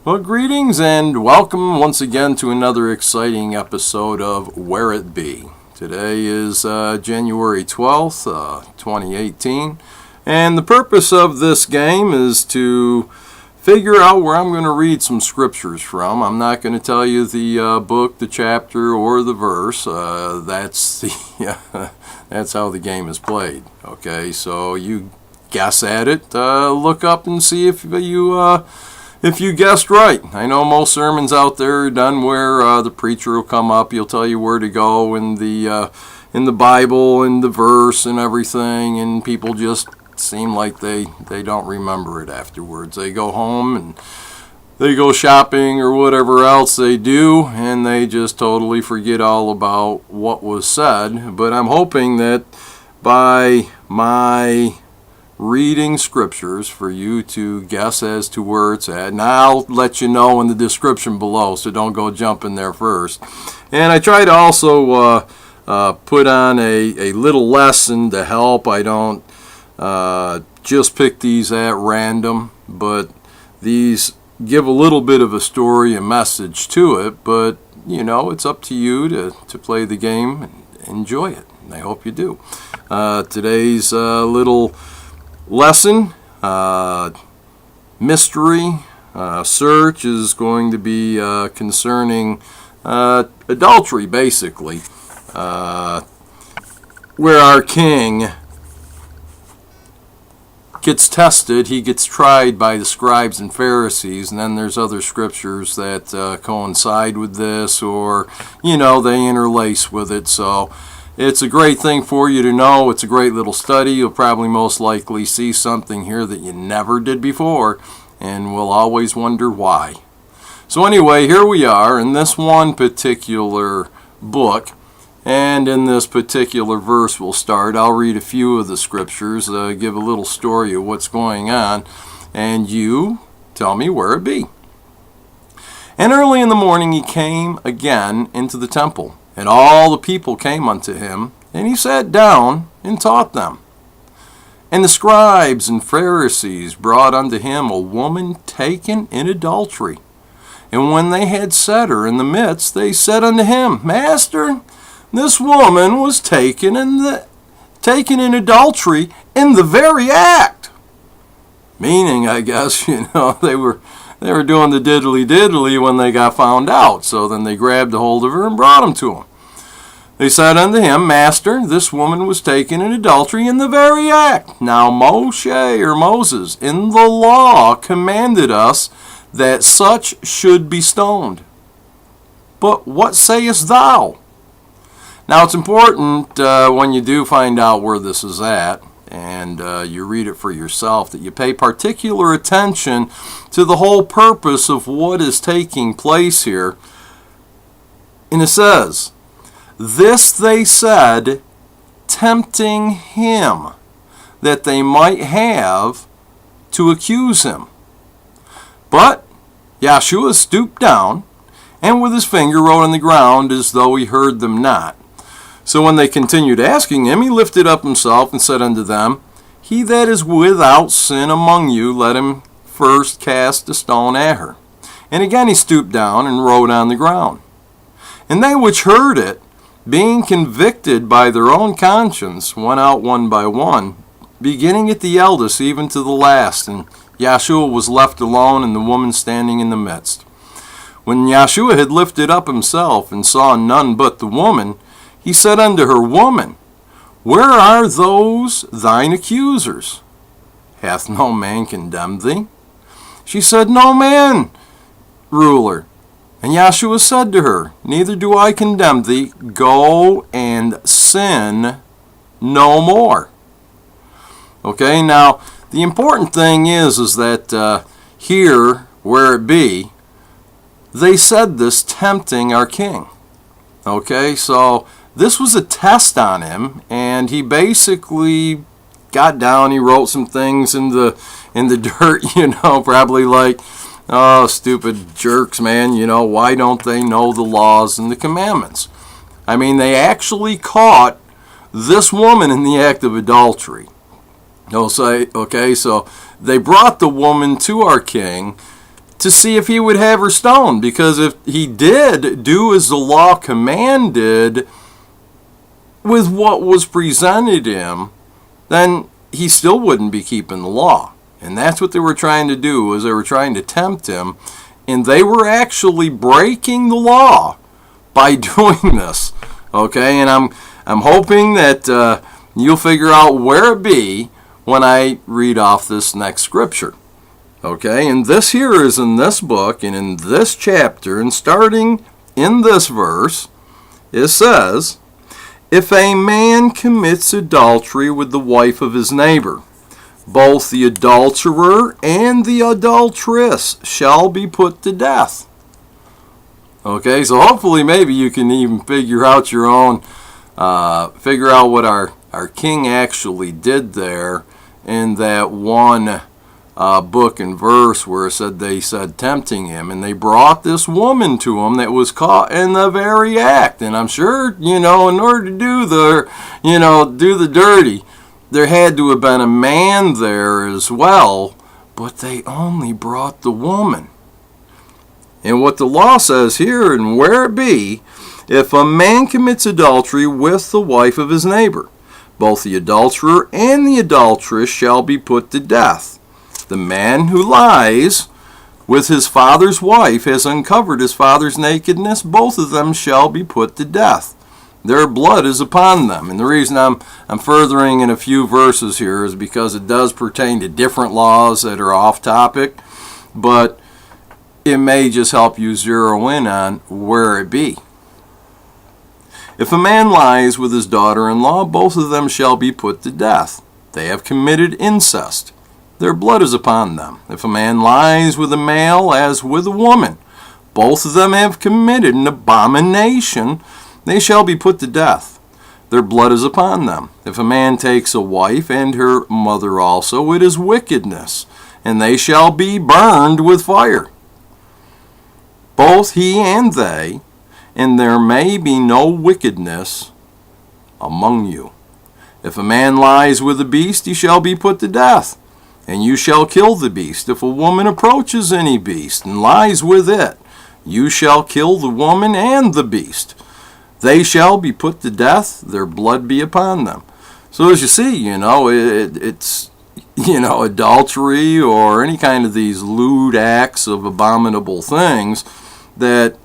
Well, greetings and welcome once again to another exciting episode of Where It Be. Today is January 12th, 2018, and the purpose of this game is to figure out where I'm going to read some scriptures from. I'm not going to tell you the book, the chapter, or the verse. That's how the game is played. Okay, so you guess at it, look up and see if you guessed right. I know most sermons out there are done where the preacher will come up, he'll tell you where to go in the Bible and the verse and everything, and people just seem like they don't remember it afterwards. They go home and they go shopping or whatever else they do, and they just totally forget all about what was said. But I'm hoping that by my reading scriptures for you to guess as to where it's at. And I'll let you know in the description below, so don't go jumping there first. And I try to also put on a little lesson to help. I don't just pick these at random, but these give a little bit of a story, a message to it. But, you know, it's up to you to play the game and enjoy it. And I hope you do. Today's little lesson, mystery, search is going to be concerning adultery, basically, where our king gets tested. He gets tried by the scribes and Pharisees, and then there's other scriptures that coincide with this, or, you know, they interlace with it. So it's a great thing for you to know. It's a great little study. You'll probably most likely see something here that you never did before, and will always wonder why. So anyway, here we are in this one particular book, and in this particular verse we'll start. I'll read a few of the scriptures, give a little story of what's going on, and you tell me where it be. And early in the morning he came again into the temple, and all the people came unto him, and he sat down and taught them. And the scribes and Pharisees brought unto him a woman taken in adultery. And when they had set her in the midst, they said unto him, Master, this woman was taken in adultery in the very act. Meaning, I guess, they were doing the diddly-diddly when they got found out. So then they grabbed a hold of her and brought him to him. They said unto him, Master, this woman was taken in adultery in the very act. Now Moses in the law commanded us that such should be stoned. But what sayest thou? Now it's important when you do find out where this is at, and you read it for yourself, that you pay particular attention to the whole purpose of what is taking place here. And it says, this they said, tempting him, that they might have to accuse him. But Yahshua stooped down, and with his finger wrote on the ground, as though he heard them not. So when they continued asking him, he lifted up himself and said unto them, He that is without sin among you, let him first cast a stone at her. And again he stooped down and wrote on the ground. And they which heard it, being convicted by their own conscience, went out one by one, beginning at the eldest even to the last. And Yahshua was left alone, and the woman standing in the midst. When Yahshua had lifted up himself, and saw none but the woman, he said unto her, Woman, where are those thine accusers? Hath no man condemned thee? She said, No man, ruler. And Yahshua said to her, Neither do I condemn thee. Go and sin no more. Okay, now the important thing is that here, where it be, they said this tempting our king. Okay, so this was a test on him, and he basically got down. He wrote some things in the dirt, probably like, oh, stupid jerks, man, why don't they know the laws and the commandments? I mean, they actually caught this woman in the act of adultery. Okay, so they brought the woman to our king to see if he would have her stoned, because if he did do as the law commanded with what was presented him, then he still wouldn't be keeping the law. And that's what they were trying to do, was they were trying to tempt him, and they were actually breaking the law by doing this. Okay, and I'm hoping that you'll figure out where it be when I read off this next scripture. Okay, and this here is in this book and in this chapter, and starting in this verse, it says, "If a man commits adultery with the wife of his neighbor, both the adulterer and the adulteress shall be put to death." Okay, so hopefully maybe you can even figure out your own, figure out what our king actually did there in that one book and verse where it said they said tempting him, and they brought this woman to him that was caught in the very act. And I'm sure, in order to do the dirty, there had to have been a man there as well, but they only brought the woman. And what the law says here, and where it be, if a man commits adultery with the wife of his neighbor, both the adulterer and the adulteress shall be put to death. The man who lies with his father's wife has uncovered his father's nakedness. Both of them shall be put to death. Their blood is upon them. And the reason I'm furthering in a few verses here is because it does pertain to different laws that are off topic, but it may just help you zero in on where it be. If a man lies with his daughter-in-law, both of them shall be put to death. They have committed incest. Their blood is upon them. If a man lies with a male as with a woman, both of them have committed an abomination. They shall be put to death. Their blood is upon them. If a man takes a wife and her mother also, it is wickedness, and they shall be burned with fire. Both he and they, and there may be no wickedness among you. If a man lies with a beast, he shall be put to death, and you shall kill the beast. If a woman approaches any beast and lies with it, you shall kill the woman and the beast. They shall be put to death, their blood be upon them. So as you see, it's adultery or any kind of these lewd acts of abominable things that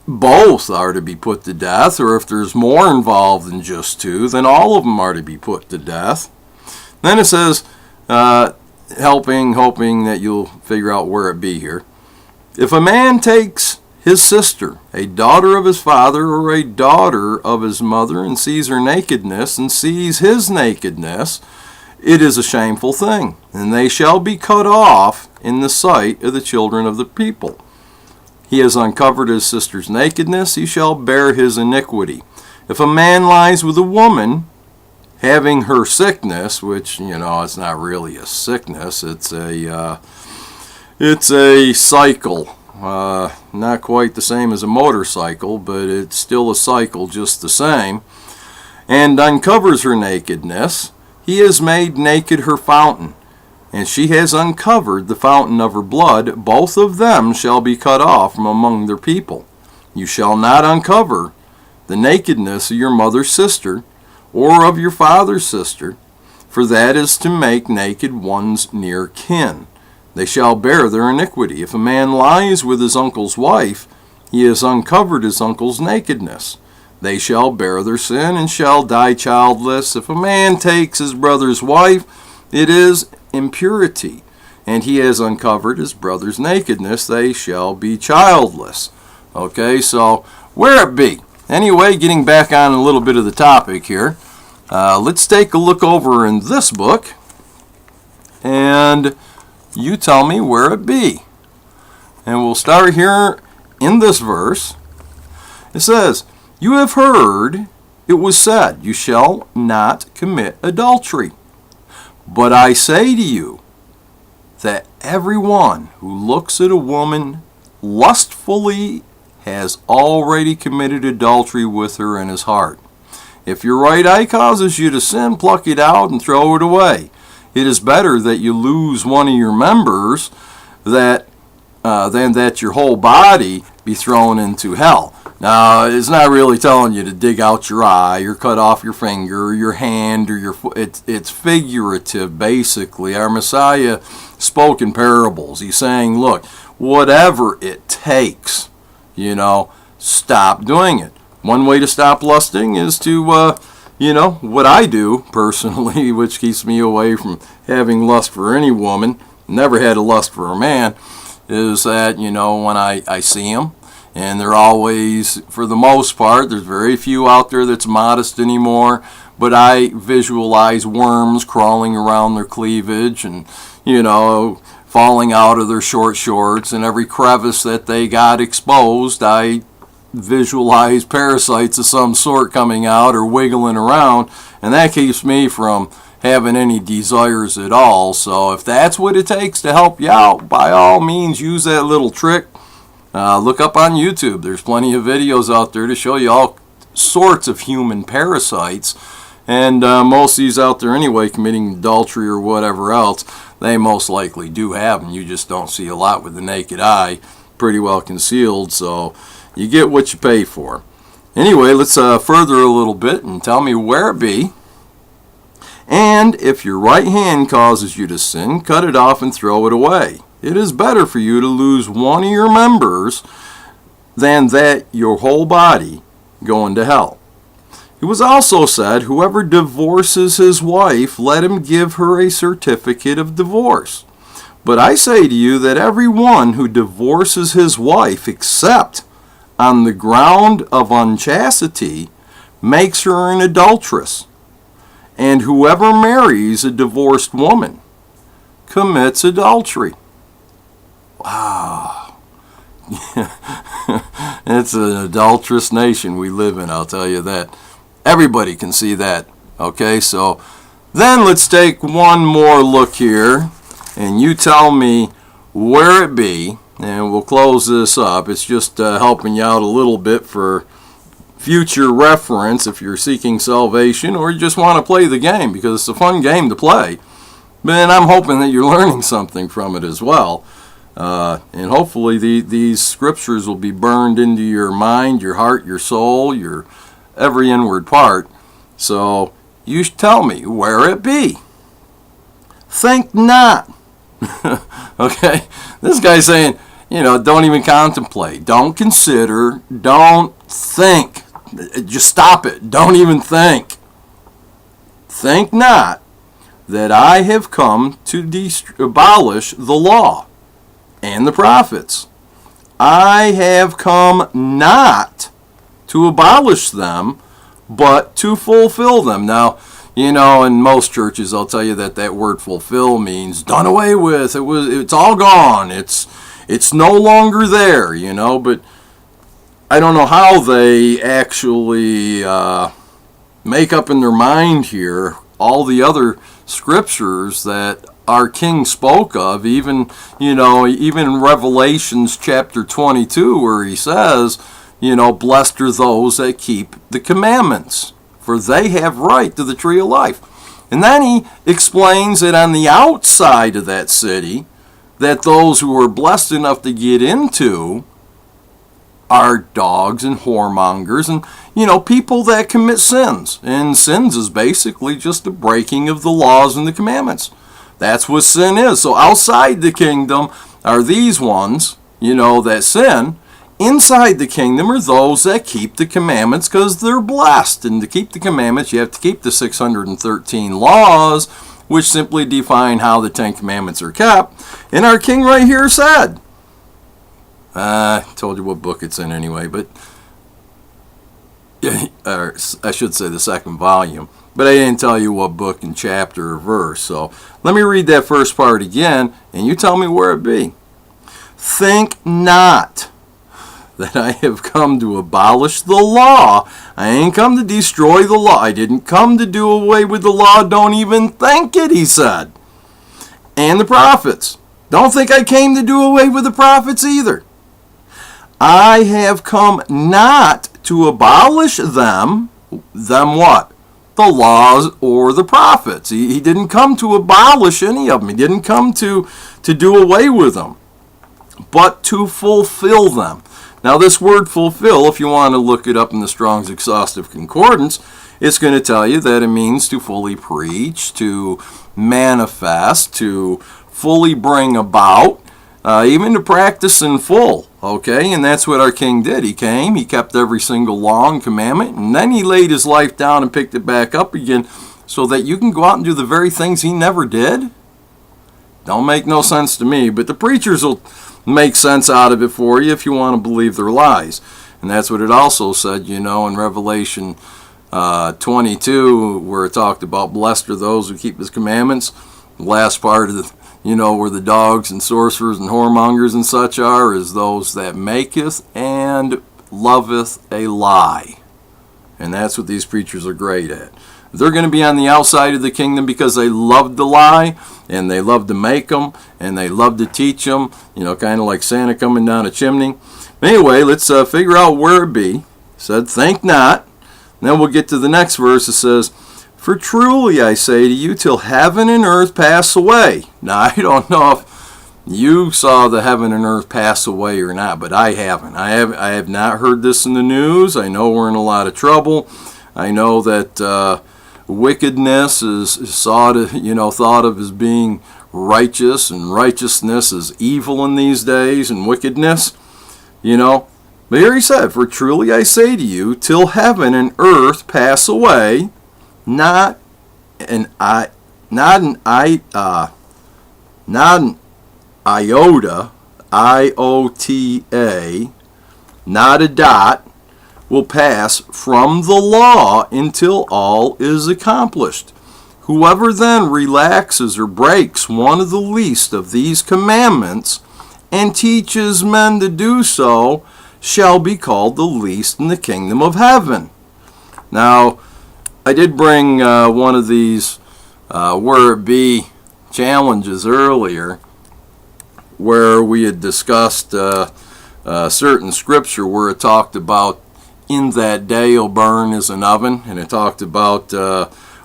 both are to be put to death, or if there's more involved than just two, then all of them are to be put to death. Then it says, hoping that you'll figure out where it be here. If a man takes his sister, a daughter of his father or a daughter of his mother, and sees her nakedness and sees his nakedness, it is a shameful thing, and they shall be cut off in the sight of the children of the people. He has uncovered his sister's nakedness, he shall bear his iniquity. If a man lies with a woman, having her sickness, which, it's not really a sickness, it's a cycle. Not quite the same as a motorcycle, but it's still a cycle just the same, and uncovers her nakedness, he has made naked her fountain, and she has uncovered the fountain of her blood. Both of them shall be cut off from among their people. You shall not uncover the nakedness of your mother's sister, or of your father's sister, for that is to make naked one's near kin. They shall bear their iniquity. If a man lies with his uncle's wife, he has uncovered his uncle's nakedness. They shall bear their sin and shall die childless. If a man takes his brother's wife, it is impurity, and he has uncovered his brother's nakedness. They shall be childless. Okay, so where it be? Anyway, getting back on a little bit of the topic here, let's take a look over in this book, and you tell me where it be. And we'll start here in this verse. It says, "You have heard it was said, you shall not commit adultery. But I say to you that everyone who looks at a woman lustfully has already committed adultery with her in his heart. If your right eye causes you to sin, pluck it out and throw it away. It is better that you lose one of your members, that than that your whole body be thrown into hell. Now, it's not really telling you to dig out your eye or cut off your finger or your hand or your foot. It's figurative, basically. Our Messiah spoke in parables. He's saying, look, whatever it takes, stop doing it. One way to stop lusting is to, what I do personally, which keeps me away from having lust for any woman, never had a lust for a man, is that, when I see them, and they're always, for the most part, there's very few out there that's modest anymore, but I visualize worms crawling around their cleavage and, falling out of their short shorts, and every crevice that they got exposed, I visualize parasites of some sort coming out or wiggling around, and that keeps me from having any desires at all. So if that's what it takes to help you out, by all means use that little trick. Look up on YouTube. There's plenty of videos out there to show you all sorts of human parasites, and most of these out there anyway, committing adultery or whatever else, they most likely do have them. You just don't see a lot with the naked eye, pretty well concealed, so you get what you pay for. Anyway, let's further a little bit and tell me where it be. And if your right hand causes you to sin, cut it off and throw it away. It is better for you to lose one of your members than that your whole body go into hell. It was also said, whoever divorces his wife, let him give her a certificate of divorce. But I say to you that every one who divorces his wife, except on the ground of unchastity, makes her an adulteress. And whoever marries a divorced woman commits adultery. Wow. It's an adulterous nation we live in, I'll tell you that. Everybody can see that. Okay, so then let's take one more look here, and you tell me where it be, and we'll close this up. It's just helping you out a little bit for future reference if you're seeking salvation or you just want to play the game, because it's a fun game to play. But I'm hoping that you're learning something from it as well. And hopefully these scriptures will be burned into your mind, your heart, your soul, your every inward part. So you tell me where it be. Think not. Okay? This guy's saying, don't even contemplate. Don't consider. Don't think. Just stop it. Don't even think. Think not that I have come to abolish the law and the prophets. I have come not to abolish them, but to fulfill them. Now, in most churches, I'll tell you that word fulfill means done away with. It's all gone. It's no longer there, but I don't know how they actually make up in their mind here all the other scriptures that our King spoke of, even in Revelations chapter 22, where he says, blessed are those that keep the commandments, for they have right to the tree of life. And then he explains that on the outside of that city, that those who are blessed enough to get into are dogs and whoremongers and, people that commit sins. And sins is basically just the breaking of the laws and the commandments. That's what sin is. So outside the kingdom are these ones, that sin. Inside the kingdom are those that keep the commandments because they're blessed. And to keep the commandments, you have to keep the 613 laws, which simply define how the 10 commandments are kept. And our King right here said, I told you what book it's in anyway, but or I should say the second volume, but I didn't tell you what book and chapter or verse. So let me read that first part again, and you tell me where it be. Think not that I have come to abolish the law. I ain't come to destroy the law. I didn't come to do away with the law. Don't even think it, he said. And the prophets. Don't think I came to do away with the prophets either. I have come not to abolish them. Them what? The laws or the prophets. He didn't come to abolish any of them. He didn't come to do away with them. but to fulfill them. Now this word fulfill, if you want to look it up in the Strong's Exhaustive Concordance, it's going to tell you that it means to fully preach, to manifest, to fully bring about, even to practice in full. Okay, and that's what our King did. He came, he kept every single law and commandment, and then he laid his life down and picked it back up again so that you can go out and do the very things he never did. Don't make no sense to me, but the preachers will make sense out of it for you if you want to believe their lies. And that's what it also said, in Revelation 22, where it talked about blessed are those who keep his commandments. The last part of the, where the dogs and sorcerers and whoremongers and such are, is those that maketh and loveth a lie. And that's what these preachers are great at. They're going to be on the outside of the kingdom because they love to lie, and they love to make them, and they love to teach them, kind of like Santa coming down a chimney. Anyway, let's figure out where it be. It said, think not. And then we'll get to the next verse. It says, for truly I say to you, till heaven and earth pass away. Now, I don't know if you saw the heaven and earth pass away or not, but I haven't. I have not heard this in the news. I know we're in a lot of trouble. I know that wickedness is thought of as being righteous, and righteousness is evil in these days, and wickedness, But here he said, for truly I say to you, till heaven and earth pass away, not an iota, I-O-T-A, not a dot, will pass from the law until all is accomplished. Whoever then relaxes or breaks one of the least of these commandments and teaches men to do so shall be called the least in the kingdom of heaven. Now, I did bring one of these where it be challenges earlier, where we had discussed certain scripture where it talked about in that day will burn as an oven, and it talked about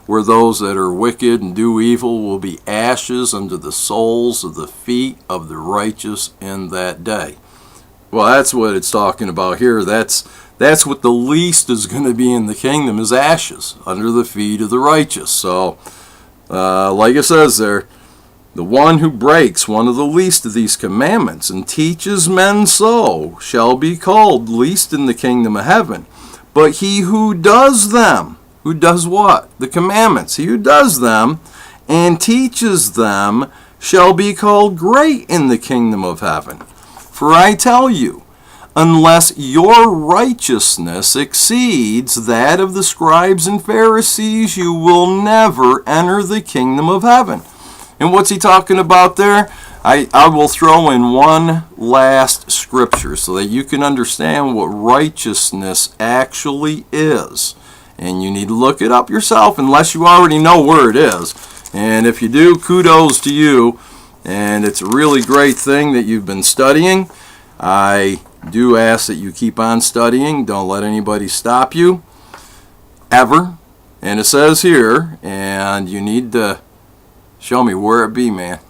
where those that are wicked and do evil will be ashes under the soles of the feet of the righteous in that day. Well, that's what it's talking about here. That's what the least is going to be in the kingdom, is ashes under the feet of the righteous. So, like it says there, the one who breaks one of the least of these commandments and teaches men so shall be called least in the kingdom of heaven. But he who does them, who does what? The commandments. He who does them and teaches them shall be called great in the kingdom of heaven. For I tell you, unless your righteousness exceeds that of the scribes and Pharisees, you will never enter the kingdom of heaven. And what's he talking about there? I will throw in one last scripture so that you can understand what righteousness actually is. And you need to look it up yourself unless you already know where it is. And if you do, kudos to you. And it's a really great thing that you've been studying. I do ask that you keep on studying. Don't let anybody stop you, ever. And it says here, and you need to show me where it be, man.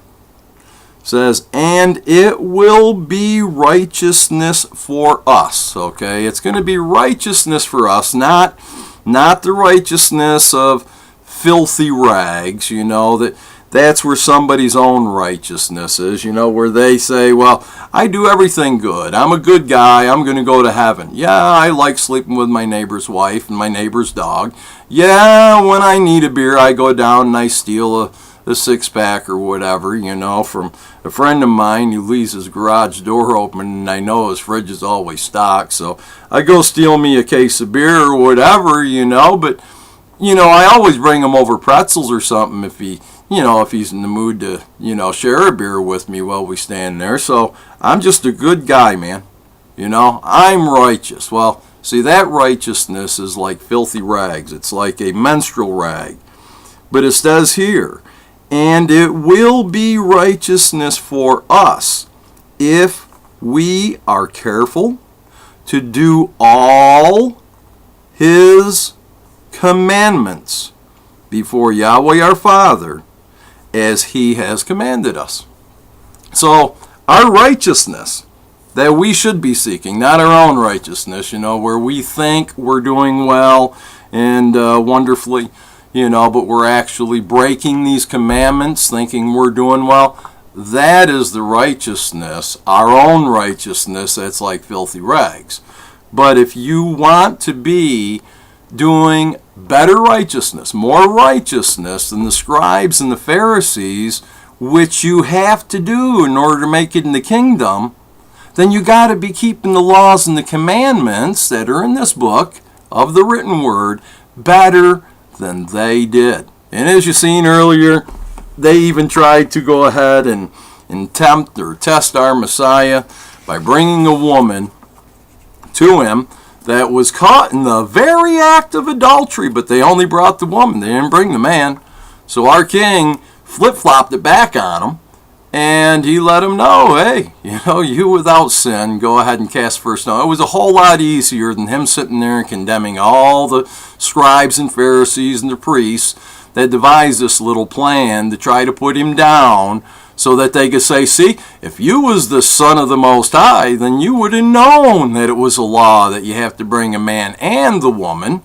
It says, and it will be righteousness for us. Okay, it's going to be righteousness for us, not the righteousness of filthy rags. That's where somebody's own righteousness is, where they say, well, I do everything good. I'm a good guy. I'm going to go to heaven. Yeah, I like sleeping with my neighbor's wife and my neighbor's dog. Yeah, when I need a beer, I go down and I steal a six-pack or whatever, from a friend of mine who leaves his garage door open, and I know his fridge is always stocked, so I go steal me a case of beer or whatever, but, I always bring him over pretzels or something if he's in the mood to, share a beer with me while we stand there. So I'm just a good guy, man. I'm righteous. Well, see, that righteousness is like filthy rags. It's like a menstrual rag. But it says here, and it will be righteousness for us if we are careful to do all his commandments before Yahweh our Father, as he has commanded us. So our righteousness that we should be seeking, not our own righteousness, where we think we're doing well and wonderfully, but we're actually breaking these commandments, thinking we're doing well. That is the righteousness, our own righteousness, that's like filthy rags. But if you want to be doing better righteousness, more righteousness than the scribes and the Pharisees, which you have to do in order to make it in the kingdom, then you got to be keeping the laws and the commandments that are in this book of the written word better than they did. And as you seen earlier, they even tried to go ahead and tempt or test our Messiah by bringing a woman to him that was caught in the very act of adultery, but they only brought the woman. They didn't bring the man. So our king flip-flopped it back on him, and he let him know, hey, you without sin, go ahead and cast first stone. It was a whole lot easier than him sitting there and condemning all the scribes and Pharisees and the priests that devised this little plan to try to put him down so that they could say, see, if you was the Son of the Most High, then you would have known that it was a law that you have to bring a man and the woman.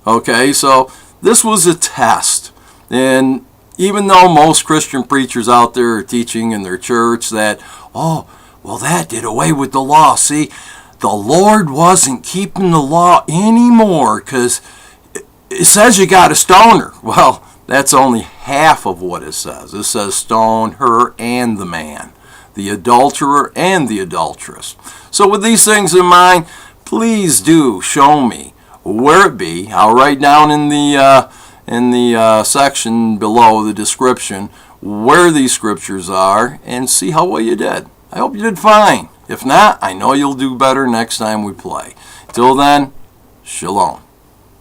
Okay, so this was a test. And even though most Christian preachers out there are teaching in their church that, that did away with the law. See, the Lord wasn't keeping the law anymore because it says you got to stone her. Well, that's only half of what it says. It says stone her and the man, the adulterer and the adulteress. So with these things in mind, please do show me where it be. I'll write down in the section below the description where these scriptures are and see how well you did. I hope you did fine. If not, I know you'll do better next time we play. Till then, shalom.